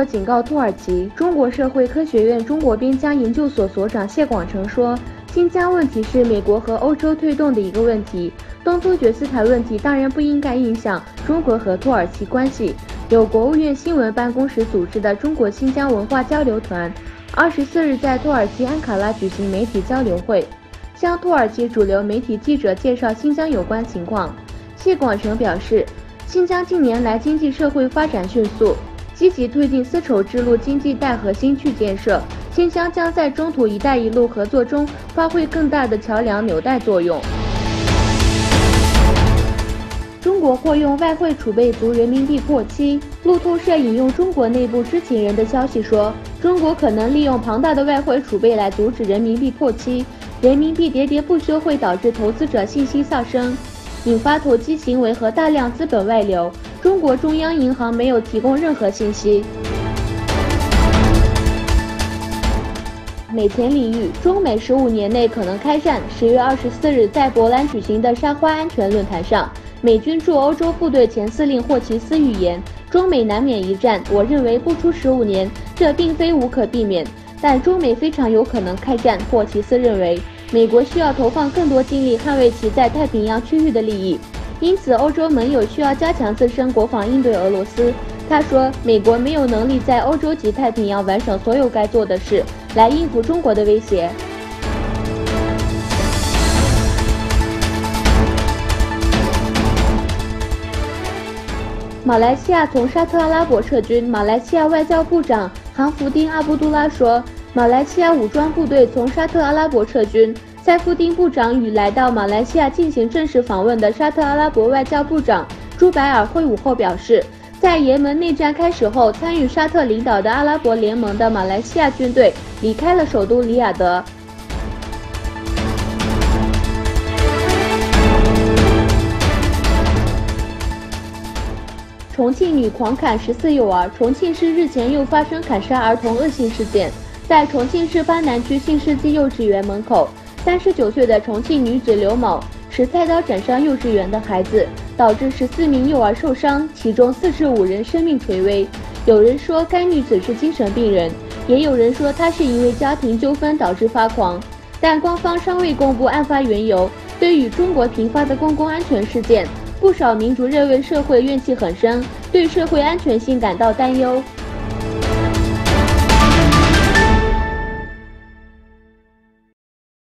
警告土耳其。中国社会科学院中国边疆研究所所长谢广成说，新疆问题是美国和欧洲推动的一个问题，东突厥斯坦问题当然不应该影响中国和土耳其关系。由国务院新闻办公室组织的中国新疆文化交流团24日在土耳其安卡拉举行媒体交流会，向土耳其主流媒体记者介绍新疆有关情况。谢广成表示，新疆近年来经济社会发展迅速，积极推进丝绸之路经济带和新区建设，新疆将在中土“一带一路”合作中发挥更大的桥梁纽带作用。中国或用外汇储备足人民币破七。路透社引用中国内部知情人的消息说，中国可能利用庞大的外汇储备来阻止人民币破七，人民币喋喋不休会导致投资者信心丧生，引发投机行为和大量资本外流。中国中央银行没有提供任何信息。美前领域，中美15年内可能开战。10月24日在波兰举行的沙花安全论坛上，美军驻欧洲部队前司令霍奇斯预言，中美难免一战。我认为不出15年，这并非无可避免，但中美非常有可能开战。霍奇斯认为，美国需要投放更多精力捍卫其在太平洋区域的利益，因此欧洲盟友需要加强自身国防应对俄罗斯。他说，美国没有能力在欧洲及太平洋完成所有该做的事，来应付中国的威胁。马来西亚从沙特阿拉伯撤军。马来西亚外交部长杭福丁·阿卜杜拉说，马来西亚武装部队从沙特阿拉伯撤军。塞夫丁部长与来到马来西亚进行正式访问的沙特阿拉伯外交部长朱白尔会晤后表示，在也门内战开始后，参与沙特领导的阿拉伯联盟的马来西亚军队离开了首都里雅得。重庆女狂砍14幼儿。重庆市日前又发生砍杀儿童恶性事件，在重庆市巴南区新世纪幼稚园门口，39岁的重庆女子刘某持菜刀斩伤幼稚园的孩子，导致14名幼儿受伤，其中45人生命垂危。有人说该女子是精神病人，也有人说她是因为家庭纠纷导致发狂，但官方尚未公布案发缘由。对于中国频发的公共安全事件，不少民众认为社会怨气很深，对社会安全性感到担忧。